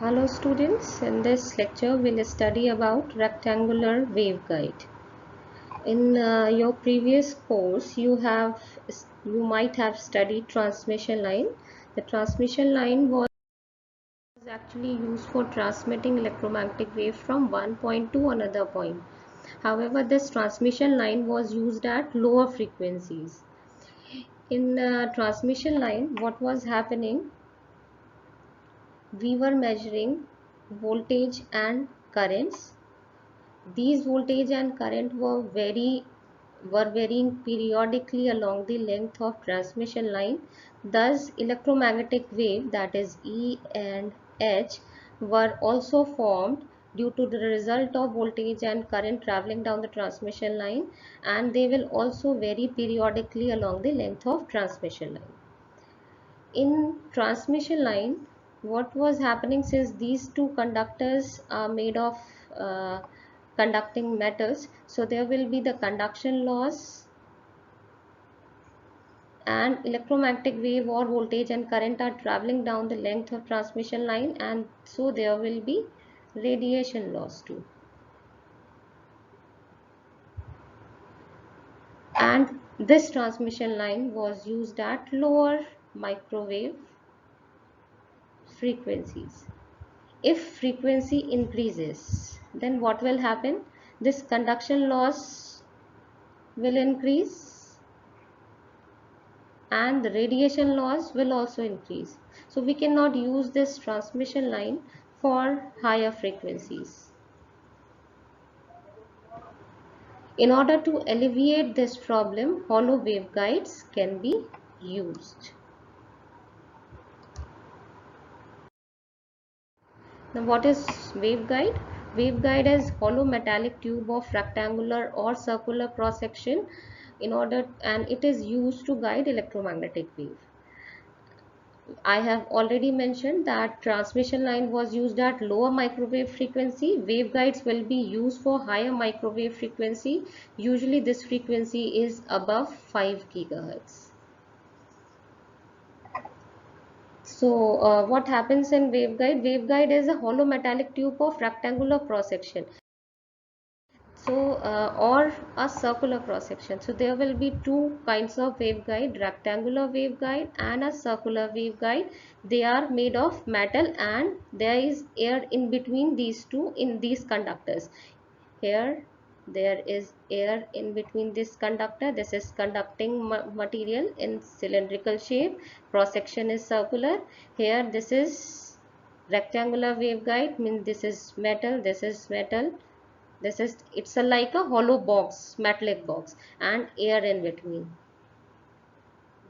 Hello students, in this lecture we'll study about rectangular waveguide. In your previous course you might have studied transmission line. The transmission line was actually used for transmitting electromagnetic wave from one point to another point. However, this transmission line was used at lower frequencies. In transmission line, what was happening? We were measuring voltage and currents. These voltage and current were varying periodically along the length of transmission line. Thus, electromagnetic wave, that is E and H, were also formed due to the result of voltage and current traveling down the transmission line, and they will also vary periodically along the length of transmission line. In transmission line, what was happening, since these two conductors are made of uh, conducting metals, so there will be the conduction loss, and electromagnetic wave or voltage and current are traveling down the length of transmission line, and so there will be radiation loss too. And this transmission line was used at lower microwave frequencies. If frequency increases, then what will happen? This conduction loss will increase and the radiation loss will also increase. So we cannot use this transmission line for higher frequencies. In order to alleviate this problem, hollow waveguides can be used. Now, what is waveguide? Waveguide is hollow metallic tube of rectangular or circular cross section and it is used to guide electromagnetic wave. I have already mentioned that transmission line was used at lower microwave frequency. Waveguides will be used for higher microwave frequency. Usually this frequency is above 5 GHz. So what happens in waveguide? Waveguide is a hollow metallic tube of rectangular cross section. So or a circular cross section. So there will be two kinds of waveguide: rectangular waveguide and a circular waveguide. They are made of metal and there is air in between these two in these conductors. Here there is air in between this conductor. This is conducting material in cylindrical shape. Cross section is circular. Here this is rectangular waveguide, means this is metal, this is metal, it's a like a hollow box, metallic box, and air in between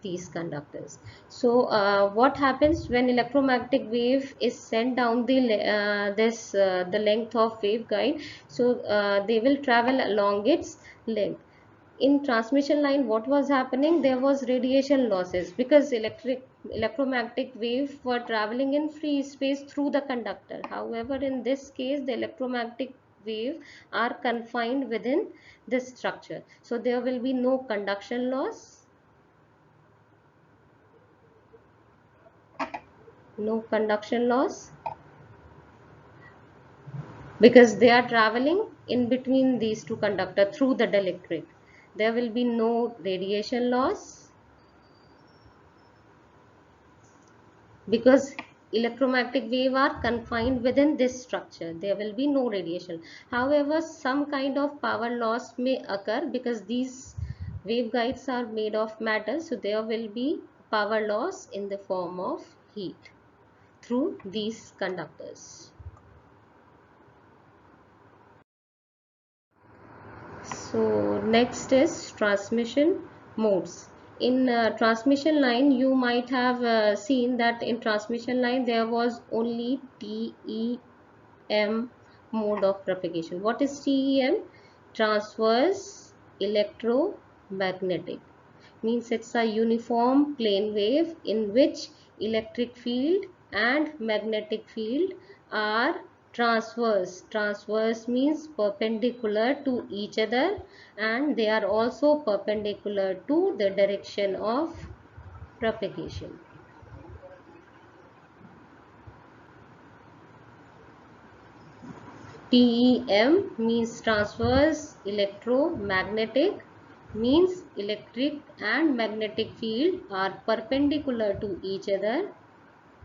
these conductors. So what happens when electromagnetic wave is sent down the length of waveguide? So they will travel along its length. In transmission line, what was happening? There was radiation losses because electromagnetic wave were traveling in free space through the conductor. However, in this case, the electromagnetic wave are confined within this structure, so there will be no conduction loss, because they are traveling in between these two conductors through the dielectric. There will be no radiation loss because electromagnetic wave are confined within this structure. There will be no radiation. However, some kind of power loss may occur because these waveguides are made of metal, so there will be power loss in the form of heat through these conductors. So next is transmission modes. In transmission line, you might have seen that in transmission line there was only TEM mode of propagation. What is TEM? Transverse electromagnetic. Means it's a uniform plane wave in which electric field and magnetic field are transverse. Transverse means perpendicular to each other, and they are also perpendicular to the direction of propagation. TEM means transverse electromagnetic, means electric and magnetic field are perpendicular to each other,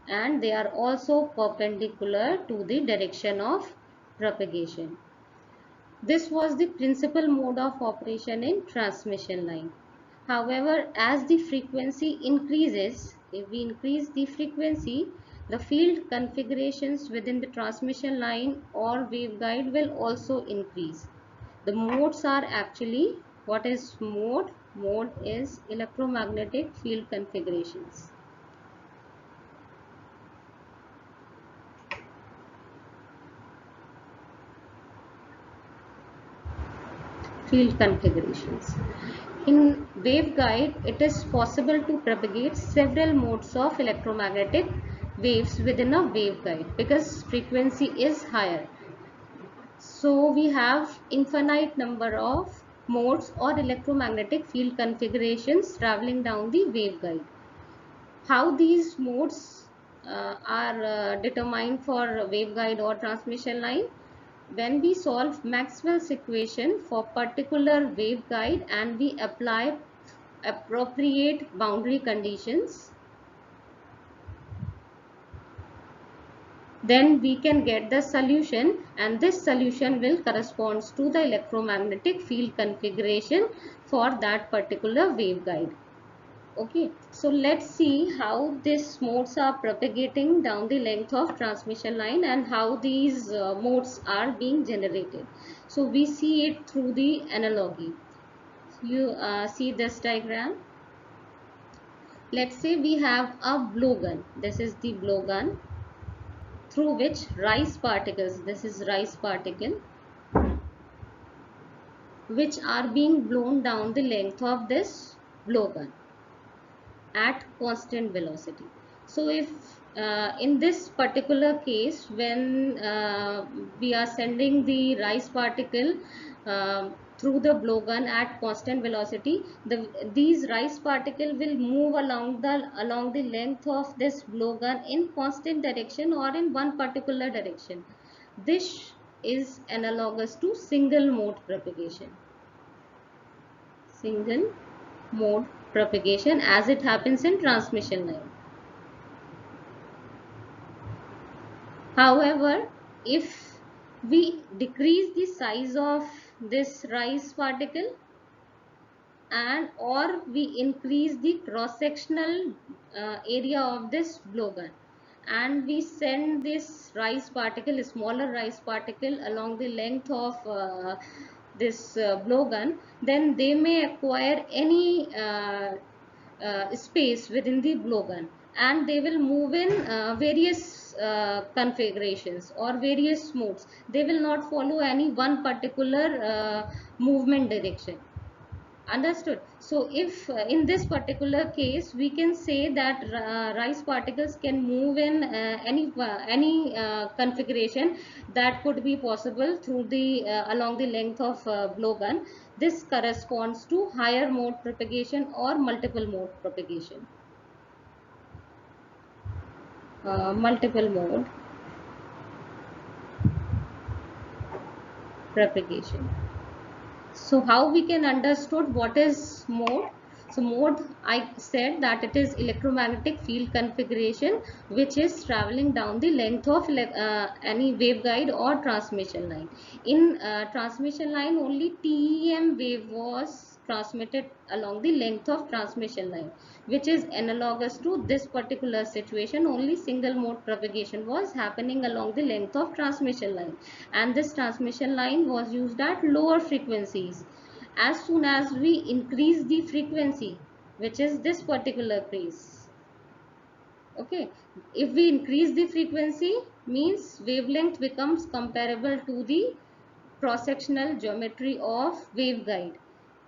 and they are also perpendicular to the direction of propagation. This was the principal mode of operation in transmission line. However, as the frequency increases, if we increase the frequency, the field configurations within the transmission line or waveguide will also increase. The modes are actually, what is mode? Mode is electromagnetic field configurations. Field configurations. In waveguide, it is possible to propagate several modes of electromagnetic waves within a waveguide because frequency is higher. So we have infinite number of modes or electromagnetic field configurations traveling down the waveguide. How these modes are determined for waveguide or transmission line? When we solve Maxwell's equation for particular waveguide and we apply appropriate boundary conditions, then we can get the solution, and this solution will correspond to the electromagnetic field configuration for that particular waveguide. Okay, so let's see how these modes are propagating down the length of transmission line and how these modes are being generated. So we see it through the analogy. You see this diagram. Let's say we have a blowgun. This is the blowgun through which rice particles, this is rice particle, which are being blown down the length of this blowgun at constant velocity. So if in this particular case, when we are sending the rice particle through the blowgun at constant velocity, these rice particle will move along the length of this blowgun in constant direction or in one particular direction. This is analogous to single mode propagation. Single mode propagation as it happens in transmission line. However, if we decrease the size of this rice particle and or we increase the cross-sectional area of this blowgun and we send this rice particle, a smaller rice particle along the length of this blowgun, then they may acquire any space within the blowgun and they will move in various configurations or various modes. They will not follow any one particular movement direction. Understood? So if in this particular case we can say that rice particles can move in any configuration that could be possible through the along the length of blowgun. This corresponds to higher mode propagation or multiple mode propagation. Multiple mode propagation. So how we can understood what is mode? So mode, I said that it is electromagnetic field configuration which is traveling down the length of any waveguide or transmission line. In transmission line, only TEM wave was transmitted along the length of transmission line, which is analogous to this particular situation. Only single mode propagation was happening along the length of transmission line, and this transmission line was used at lower frequencies. As soon as we increase the frequency, which is this particular case, okay, if we increase the frequency, means wavelength becomes comparable to the cross-sectional geometry of waveguide.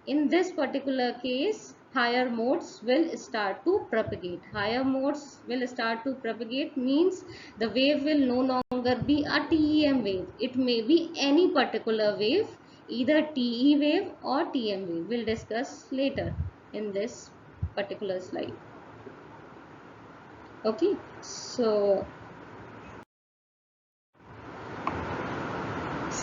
In this particular case, higher modes will start to propagate. Higher modes will start to propagate means the wave will no longer be a TEM wave. It may be any particular wave, either TE wave or TM wave. We'll discuss later in this particular slide. Okay,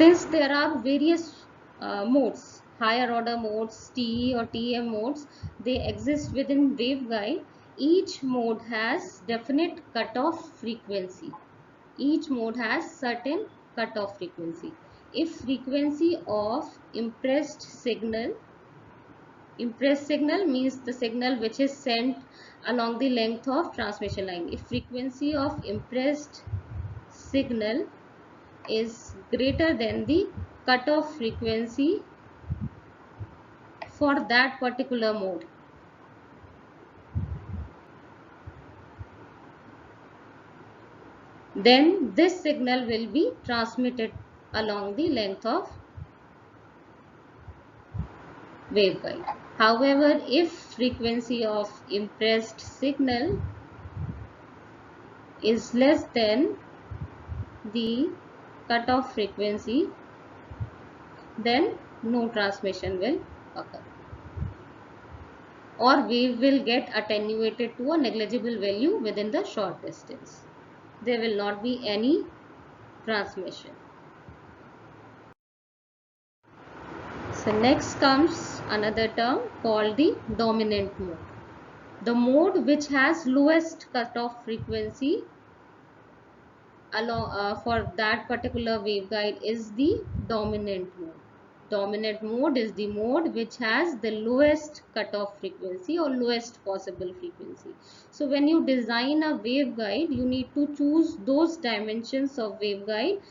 Since there are various modes, higher order modes, TE or TM modes, they exist within waveguide. Each mode has definite cutoff frequency. Each mode has certain cutoff frequency. If frequency of impressed signal means the signal which is sent along the length of transmission line. If frequency of impressed signal is greater than the cutoff frequency for that particular mode, then this signal will be transmitted along the length of waveguide. However, if frequency of impressed signal is less than the cutoff frequency, then no transmission will occur, or wave will get attenuated to a negligible value within the short distance. There will not be any transmission. So next comes another term called the dominant mode. The mode which has lowest cutoff frequency for that particular waveguide is the dominant mode. Dominant mode is the mode which has the lowest cutoff frequency or lowest possible frequency. So when you design a waveguide, you need to choose those dimensions of waveguide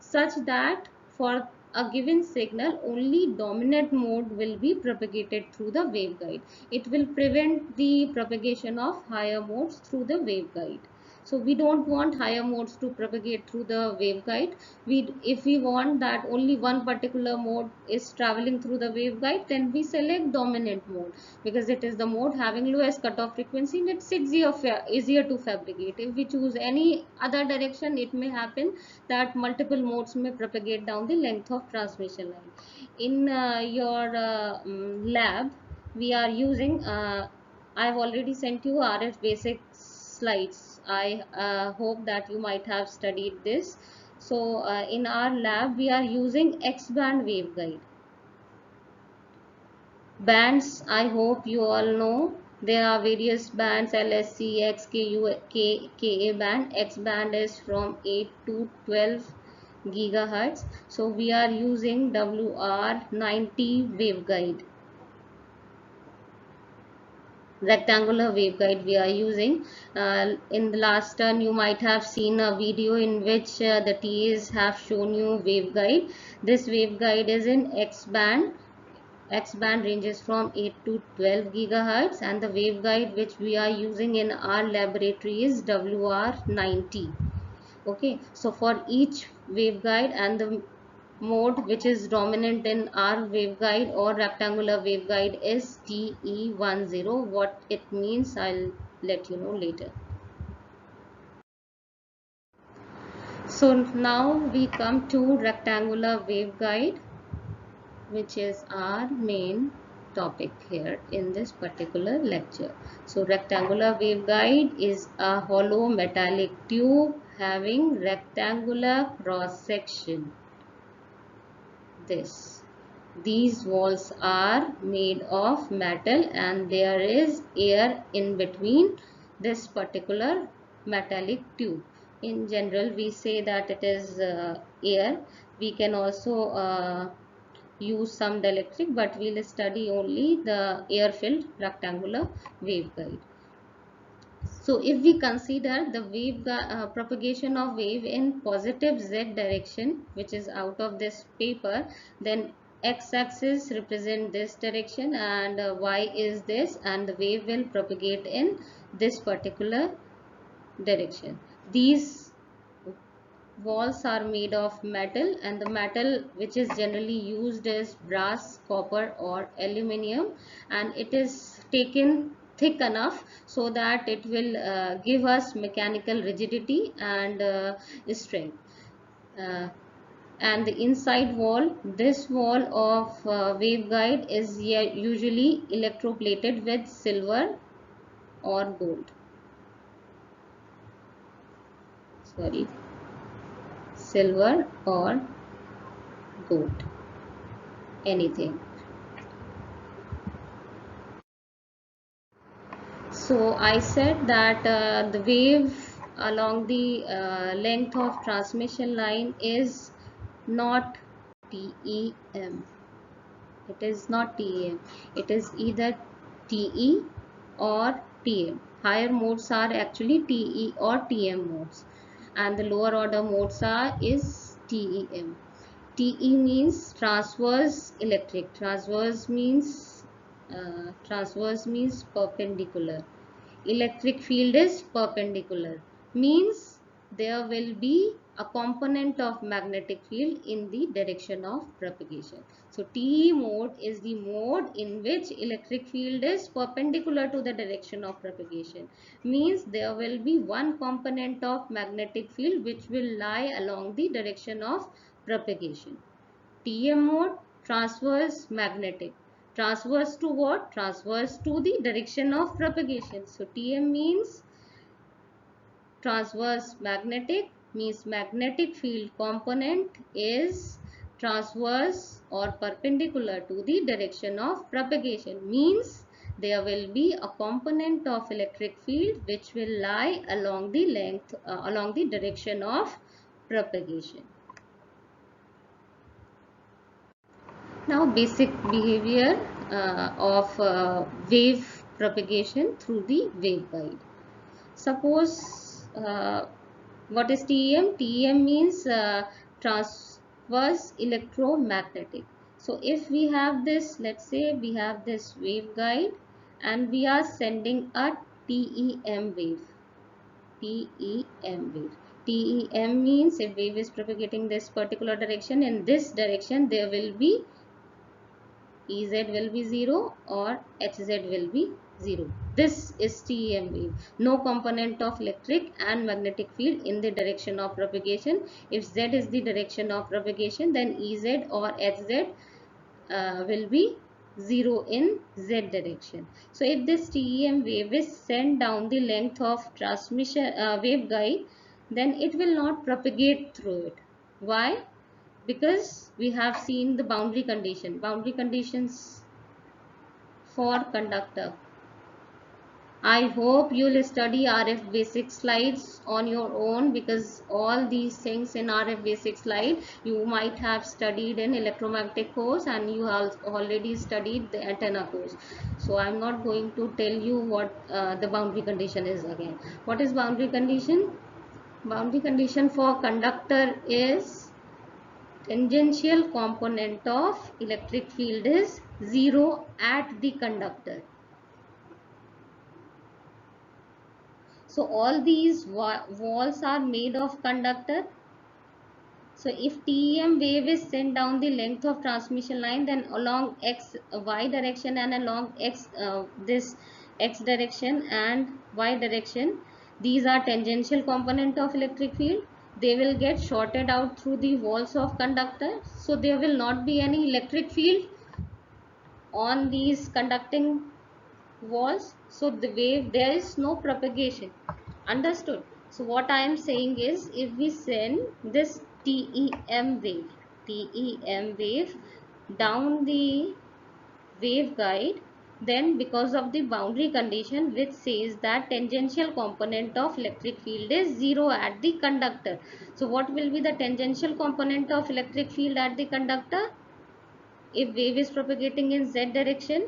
such that for a given signal only dominant mode will be propagated through the waveguide. It will prevent the propagation of higher modes through the waveguide. So we don't want higher modes to propagate through the waveguide. If we want that only one particular mode is traveling through the waveguide, then we select dominant mode because it is the mode having lowest cutoff frequency and it's easier to fabricate. If we choose any other direction, it may happen that multiple modes may propagate down the length of transmission line. In your lab, we are using I've already sent you RF basic slides. I hope that you might have studied this. So in our lab, we are using X-band waveguide. Bands, I hope you all know. There are various bands: LSC, XKU, KA band. X band is from 8 to 12 gigahertz. So we are using WR90 waveguide. Rectangular waveguide we are using. In the last turn you might have seen a video in which the TAs have shown you waveguide. This waveguide is in X band. X band ranges from 8 to 12 gigahertz and the waveguide which we are using in our laboratory is WR90. Okay, so for each waveguide and the mode which is dominant in our waveguide or rectangular waveguide is TE10. What it means I'll let you know later. So now we come to rectangular waveguide, which is our main topic here in this particular lecture. So rectangular waveguide is a hollow metallic tube having rectangular cross section. These walls are made of metal and there is air in between this particular metallic tube. In general, we say that it is air. We can also use some dielectric, but we'll study only the air-filled rectangular waveguide. So if we consider the propagation of wave in positive z direction, which is out of this paper, then x-axis represent this direction and y is this, and the wave will propagate in this particular direction. These walls are made of metal and the metal which is generally used is brass, copper or aluminium, and it is taken thick enough so that it will give us mechanical rigidity and strength. And the inside wall, this wall of waveguide is usually electroplated with silver or gold. Silver or report anything. So I said that the wave along the length of transmission line is not TEM. It is not TEM. It is either TE or TM. Higher modes are actually TE or TM modes, and the lower order modes are is TEM. TE means transverse electric. Transverse means perpendicular. Electric field is perpendicular, means there will be a component of magnetic field in the direction of propagation. So TE mode is the mode in which electric field is perpendicular to the direction of propagation, means there will be one component of magnetic field which will lie along the direction of propagation. TM mode, transverse magnetic. Transverse to what? Transverse to the direction of propagation. So TM means transverse magnetic, means magnetic field component is transverse or perpendicular to the direction of propagation, means there will be a component of electric field which will lie along the length along the direction of propagation. Now basic behavior of wave propagation through the waveguide. Suppose what is TEM? TEM means transverse electromagnetic. So if we have this, let's say we have this waveguide and we are sending a TEM wave. TEM wave. TEM means if wave is propagating this particular direction, in this direction there will be Ez will be 0 or Hz will be 0. This is TEM wave. No component of electric and magnetic field in the direction of propagation. If Z is the direction of propagation, then Ez or Hz will be 0 in Z direction. So if this TEM wave is sent down the length of transmission waveguide, then it will not propagate through it. Why? Because we have seen the boundary conditions for conductor. I hope you will study RF basic slides on your own, because all these things in RF basic slide you might have studied in electromagnetic course and you have already studied the antenna course. So I am not going to tell you what the boundary condition is again. What is boundary condition? Boundary condition for conductor is tangential component of electric field is 0 at the conductor. So all these walls are made of conductor. So if TEM wave is sent down the length of transmission line, then along y direction and along this x direction and y direction, these are tangential component of electric field. They will get shorted out through the walls of conductor. So there will not be any electric field on these conducting walls. So the wave, there is no propagation. Understood? So what I am saying is, if we send this TEM wave down the waveguide, then because of the boundary condition which says that tangential component of electric field is 0 at the conductor. So what will be the tangential component of electric field at the conductor? If wave is propagating in z direction,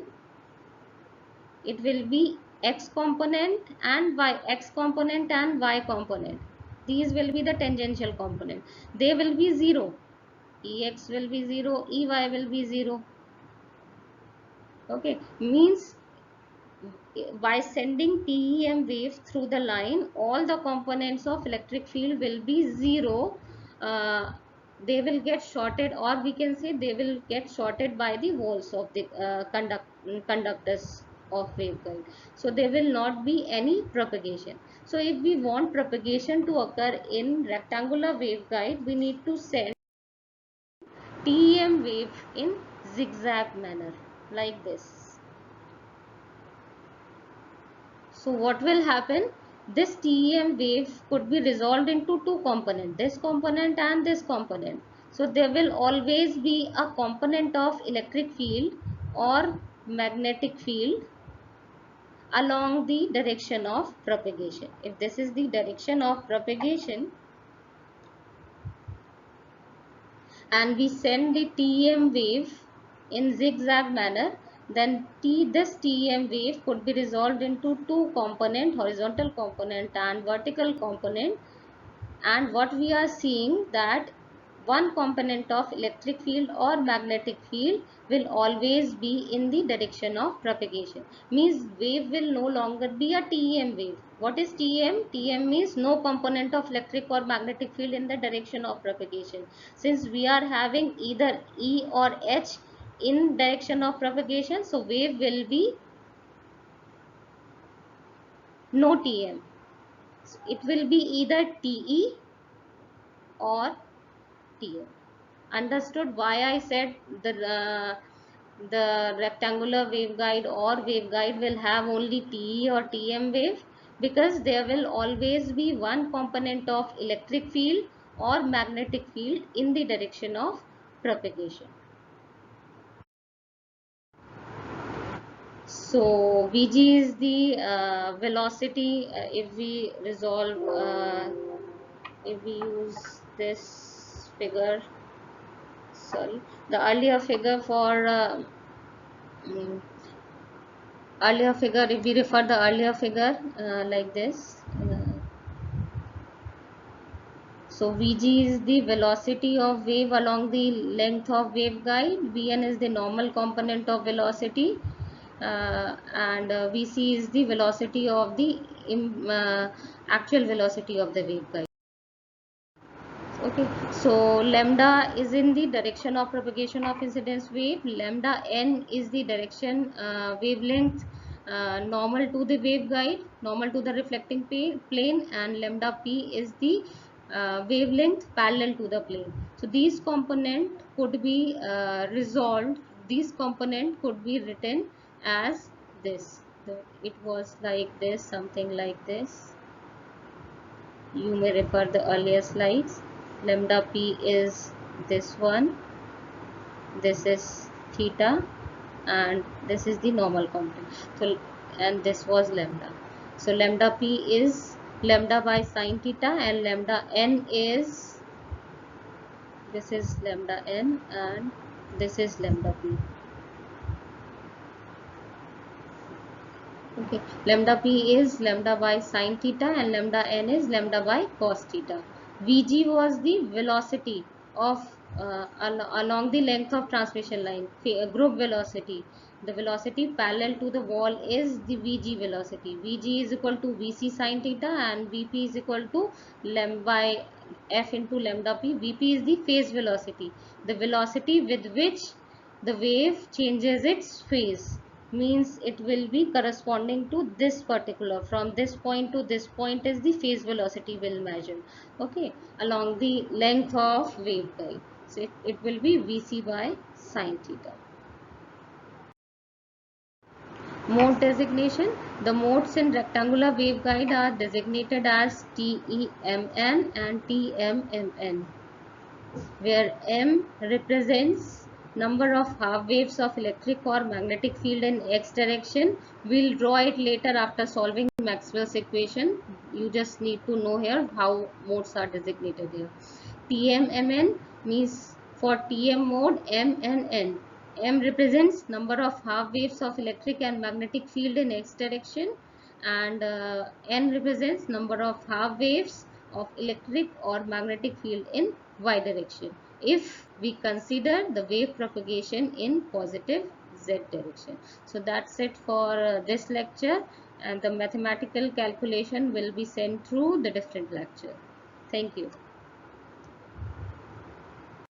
it will be x component and y component. These will be the tangential component. They will be 0. Ex will be 0, ey will be 0. Okay, means by sending TEM wave through the line, all the components of electric field will be 0. They will get shorted, or we can say they will get shorted by the walls of the conductors of waveguide. So there will not be any propagation. So if we want propagation to occur in rectangular waveguide, we need to send TEM wave in zigzag manner like this. So what will happen? This TEM wave could be resolved into two components, this component and this component. So there will always be a component of electric field or magnetic field along the direction of propagation. If this is the direction of propagation and we send the TEM wave in zigzag manner, then this TEM wave could be resolved into two component, horizontal component and vertical component. And what we are seeing that one component of electric field or magnetic field will always be in the direction of propagation. Means wave will no longer be a TEM wave. What is TEM? TEM means no component of electric or magnetic field in the direction of propagation. Since we are having either E or H in direction of propagation, so wave will be no TM. It will be either TE or TM. Understood why I said the rectangular waveguide or waveguide will have only TE or TM wave? Because there will always be one component of electric field or magnetic field in the direction of propagation. So Vg is the velocity. If we use this figure, sorry, the earlier figure for mm, earlier figure, if we refer the earlier figure like this, so Vg is the velocity of wave along the length of waveguide, Vn is the normal component of velocity, and Vc is the velocity of the actual velocity of the waveguide. Okay, so lambda is in the direction of propagation of incidence wave, lambda n is the direction wavelength normal to the waveguide, normal to the reflecting plane, and lambda p is the wavelength parallel to the plane. So these component could be resolved, these component could be written as this. It was like this, something like this. You may refer the earlier slides. Lambda p is this one, this is theta, and this is the normal component. So and this was lambda. So lambda p is lambda by sine theta, and lambda n is, this is lambda n, and this is lambda p. Okay, lambda p is lambda by sine theta and lambda n is lambda by cos theta. Vg was the velocity of along the length of transmission line, group velocity. The velocity parallel to the wall is the Vg velocity. Vg is equal to Vc sine theta and Vp is equal to lambda by f into lambda p. Vp is the phase velocity, the velocity with which the wave changes its phase, means it will be corresponding to this particular, from this point to this point is the phase velocity will measure, okay, along the length of waveguide. So it will be Vc by sine theta. Mode designation. The modes in rectangular waveguide are designated as TEMN and TMMN, where M represents number of half waves of electric or magnetic field in x direction. We'll draw it later after solving Maxwell's equation. You just need to know here how modes are designated here. TMMN means for TM mode, M and N. M represents number of half waves of electric and magnetic field in x direction, and N represents number of half waves of electric or magnetic field in y direction, if we consider the wave propagation in positive z direction. So that's it for this lecture, and the mathematical calculation will be sent through the different lecture. Thank you.